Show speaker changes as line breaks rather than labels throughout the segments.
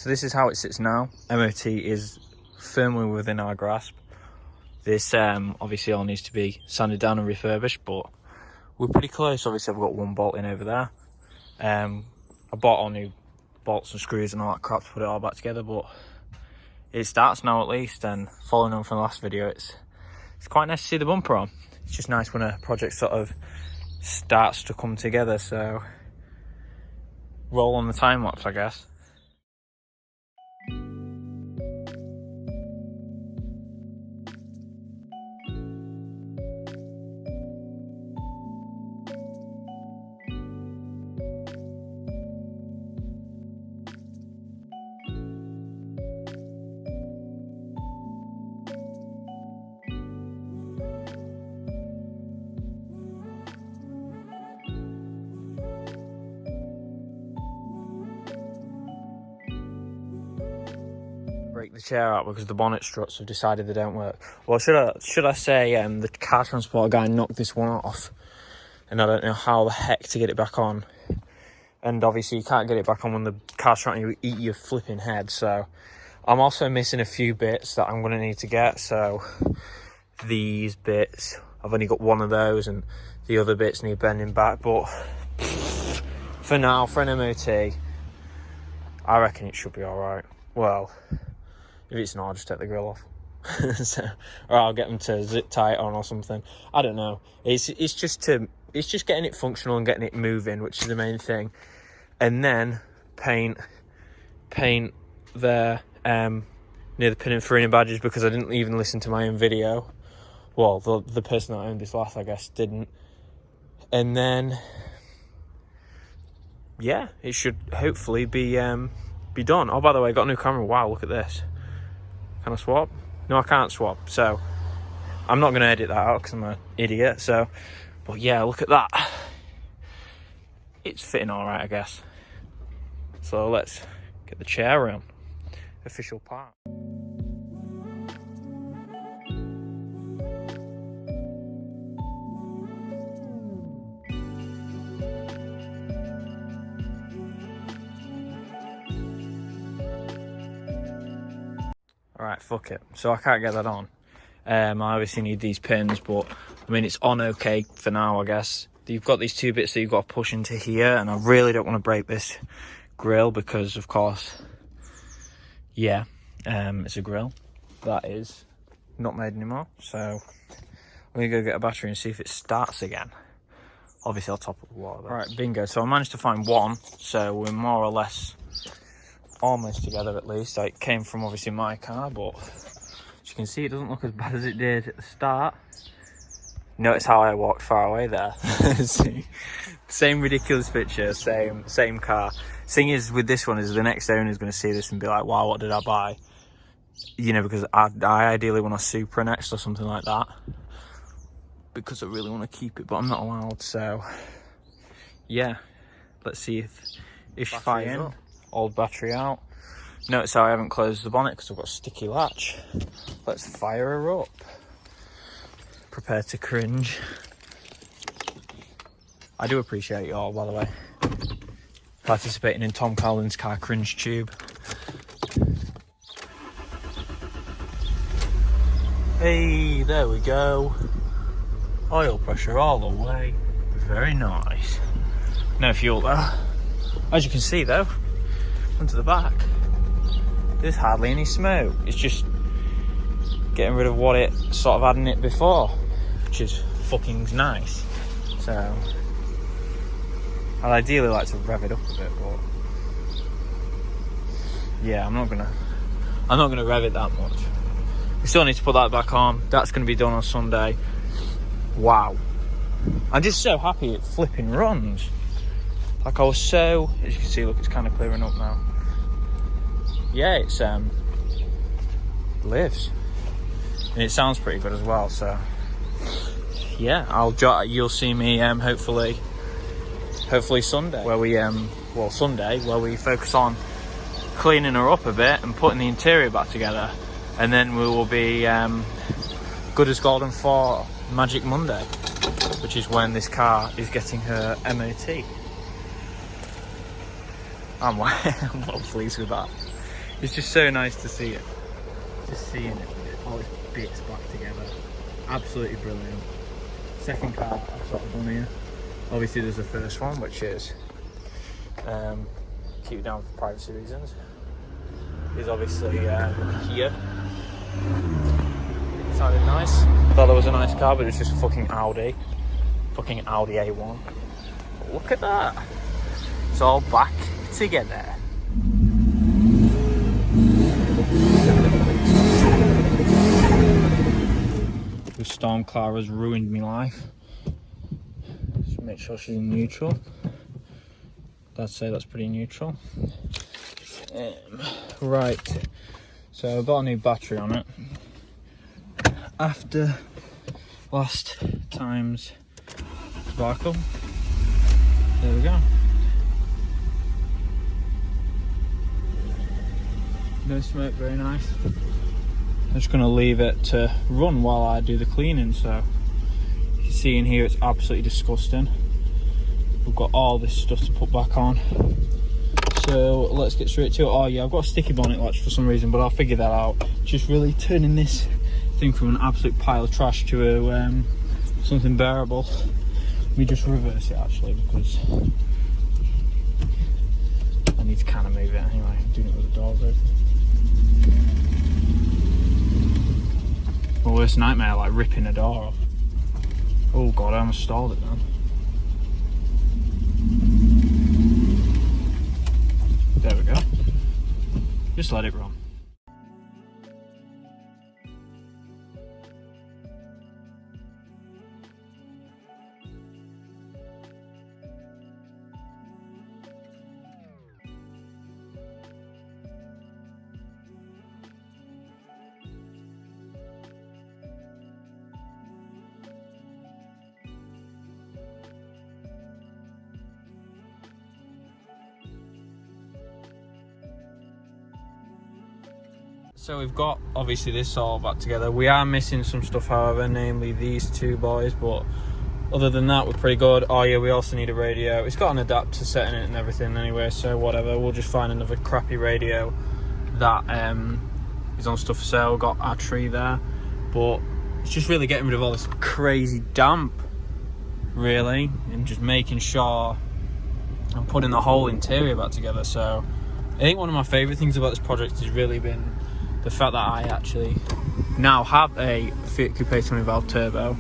So this is how it sits now. MOT is firmly within our grasp. This obviously all needs to be sanded down and refurbished, but we're pretty close. Obviously I've got one bolt in over there. I bought all new bolts and screws and all that crap to put it all back together, but it starts now at least. And following on from the last video, it's quite nice to see the bumper on. It's just nice when a project sort of starts to come together. So roll on the time lapse, I guess. Break the chair out because the bonnet struts have decided they don't work. Well, should I say the car transport guy knocked this one off, and I don't know how the heck to get it back on. And obviously you can't get it back on when the car's trying to eat your flipping head. So I'm also missing a few bits that I'm going to need to get. So these bits, I've only got one of those, and the other bits need bending back. But for now, for an MOT, I reckon it should be all right. Well, if it's not, I'll just take the grill off. Or I'll get them to zip tie it on or something. I don't know. It's just getting it functional and getting it moving, which is the main thing. And then paint there near the pin and farina badges, because I didn't even listen to my own video. Well, the person that owned this last, I guess, didn't. And then yeah, it should hopefully be done. Oh, by the way, I got a new camera. Wow, look at this. Can I swap? No, I can't swap. So I'm not going to edit that out because I'm an idiot. So, but yeah, look at that. It's fitting all right, I guess. So let's get the chair on. Official part. Alright, fuck it. So I can't get that on. I obviously need these pins, but I mean, it's on okay for now, I guess. You've got these two bits that you've got to push into here, and I really don't want to break this grill because, of course, yeah, it's a grill that is not made anymore. So I'm going to go get a battery and see if it starts again. Obviously, I'll top up the water. Alright, bingo. So I managed to find one, so we're more or less almost together at least. It came from obviously my car, but as you can see, it doesn't look as bad as it did at the start. Notice how I walked far away there. See? Same ridiculous picture, same car. Thing is with this one is the next owner is going to see this and be like, wow, what did I buy? You know, because I ideally want a Supra next or something like that, because I really want to keep it, but I'm not allowed. So yeah, let's see if she's fine. Old battery out. Notice how I haven't closed the bonnet because I've got a sticky latch. Let's fire her up. Prepare to cringe. I do appreciate you all, by the way, participating in Tom Collins' car cringe tube. Hey, there we go. Oil pressure all the way. Very nice. No fuel though. As you can see though, onto the back, there's hardly any smoke. It's just getting rid of what it sort of had in it before, which is fucking nice. So I'd ideally like to rev it up a bit, but yeah, I'm not gonna rev it that much. We still need to put that back on. That's gonna be done on Sunday. Wow, I'm just so happy it flipping runs. Like I was so, as you can see, look, it's kind of clearing up now. Yeah, it's lives, and it sounds pretty good as well. So yeah, you'll see me hopefully Sunday, where we Sunday where we focus on cleaning her up a bit and putting the interior back together, and then we will be good as golden for Magic Monday, which is when this car is getting her MOT. I'm well pleased with that. It's just so nice to see it. Just seeing it, all its bits back together. Absolutely brilliant. Second car I've sort of done here. Obviously there's the first one, which is keep it down for privacy reasons. Is obviously here. Sounded nice. Thought it was a nice car, but it was just a fucking Audi. Fucking Audi A1. But look at that. It's all back together. The storm cloud has ruined my life. Just make sure she's in neutral. I'd say that's pretty neutral. Right, so I've got a new battery on it. After last time's debacle, there we go. No smoke, very nice. I'm just going to leave it to run while I do the cleaning. So you can see in here it's absolutely disgusting. We've got all this stuff to put back on. So let's get straight to it. Oh yeah, I've got a sticky bonnet latch for some reason, but I'll figure that out. Just really turning this thing from an absolute pile of trash to a something bearable. Let me just reverse it actually, because I need to kind of move it anyway. I'm doing it with the doors open. My worst nightmare, like ripping a door off. Oh god, I almost stalled it then. There we go. Just let it run. So we've got obviously this all back together. We are missing some stuff, however, namely these two boys, but other than that we're pretty good. Oh yeah, we also need a radio. It's got an adapter set in it and everything anyway, so whatever, we'll just find another crappy radio that is on stuff for sale. We've got our tree there, but it's just really getting rid of all this crazy damp really, and just making sure I'm putting the whole interior back together. So I think one of my favourite things about this project has really been the fact that I actually now have a Fiat Coupe 20 valve turbo,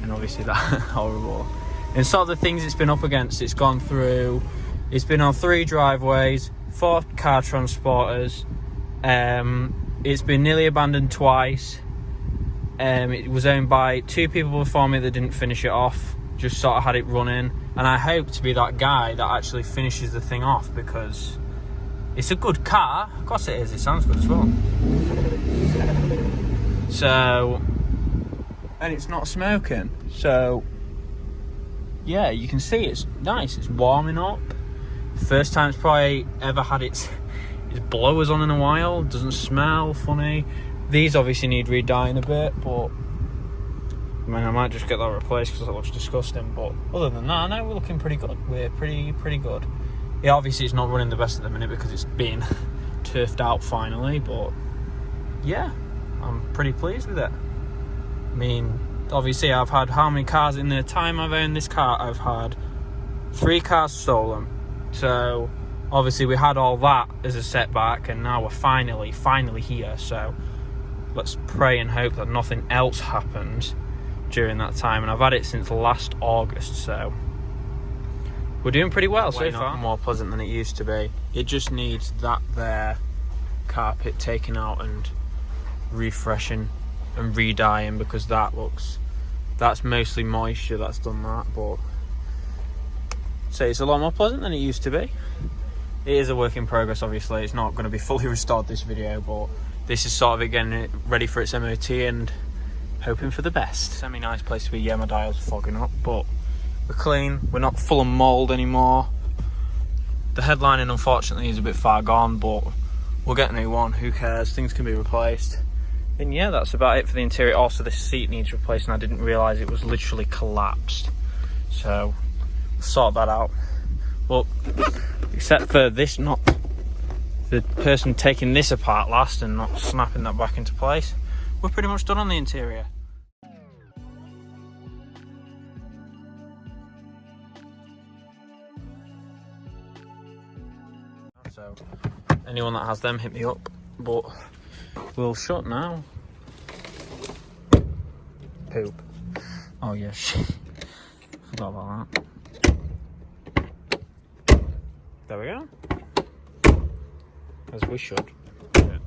and obviously that horrible. And sort of the things it's been up against, it's gone through, it's been on 3 driveways, 4 car transporters, it's been nearly abandoned twice, it was owned by 2 people before me that didn't finish it off, just sort of had it running, and I hope to be that guy that actually finishes the thing off, because it's a good car. Of course it is, it sounds good as well. So, and it's not smoking. So, yeah, you can see it's nice, it's warming up. First time it's probably ever had its blowers on in a while. Doesn't smell funny. These obviously need re-dyeing a bit, but I mean, I might just get that replaced because it looks disgusting. But other than that, no, we're looking pretty good. We're pretty good. Yeah, obviously it's not running the best at the minute because it's been turfed out finally, but yeah, I'm pretty pleased with it. I mean, obviously I've had how many cars in the time I've owned this car? I've had 3 cars stolen. So obviously we had all that as a setback, and now we're finally here. So let's pray and hope that nothing else happens during that time. And I've had it since last August, so we're doing pretty well so far. More pleasant than it used to be. It just needs that there carpet taken out and refreshing and re-dyeing, because that's mostly moisture that's done that. But so it's a lot more pleasant than it used to be. It is a work in progress, obviously. It's not going to be fully restored this video, but this is sort of getting it ready for its MOT and hoping for the best. Semi-nice place to be. Yeah, my dial's fogging up, but we're clean. We're not full of mould anymore. The headlining unfortunately is a bit far gone, but we'll get a new one. Who cares? Things can be replaced. And yeah, that's about it for the interior. Also, this seat needs replacing. I didn't realise it was literally collapsed, so we'll sort that out. Well, except for this the person taking this apart last and not snapping that back into place, we're pretty much done on the interior. So anyone that has them, hit me up, but we'll shut now. Poop. Oh yeah, forgot about that. There we go. As we should. Yeah.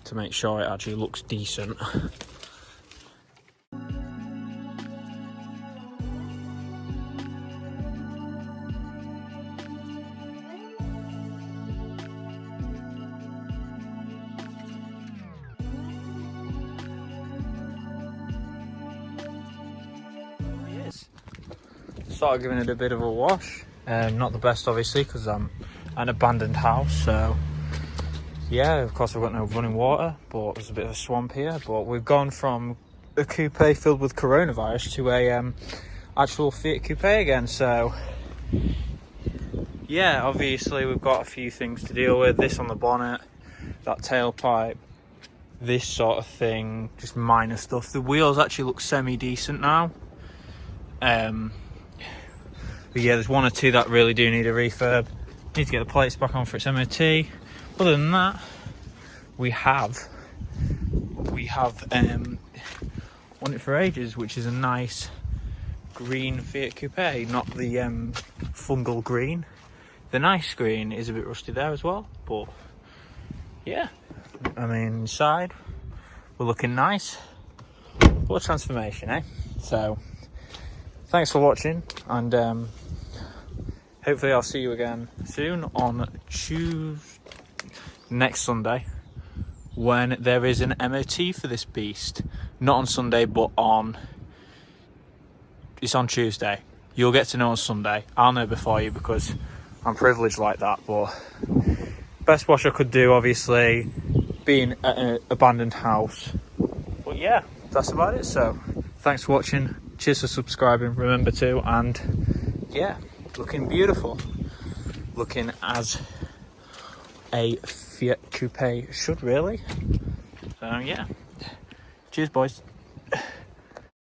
To make sure it actually looks decent. Started giving it a bit of a wash. Not the best, obviously, because I'm an abandoned house, so yeah, of course I've got no running water, but there's a bit of a swamp here. But we've gone from a coupe filled with coronavirus to a actual Fiat Coupe again, so yeah, obviously we've got a few things to deal with. This on the bonnet, that tailpipe, this sort of thing, just minor stuff. The wheels actually look semi-decent now. But yeah, there's one or two that really do need a refurb. Need to get the plates back on for its MOT. Other than that, we have wanted it for ages, which is a nice green Fiat Coupe, not the fungal green. The nice green is a bit rusty there as well, but yeah, I mean, inside we're looking nice. What a transformation, eh? So thanks for watching, and hopefully I'll see you again soon on next Sunday, when there is an MOT for this beast. Not on Sunday, but it's on Tuesday. You'll get to know on Sunday. I'll know before you because I'm privileged like that. But best wash I could do, obviously, being at an abandoned house. But yeah, that's about it. So thanks for watching. Cheers for subscribing. Remember to, and yeah, looking beautiful. Looking as a Fiat Coupe should, really. So yeah, cheers boys.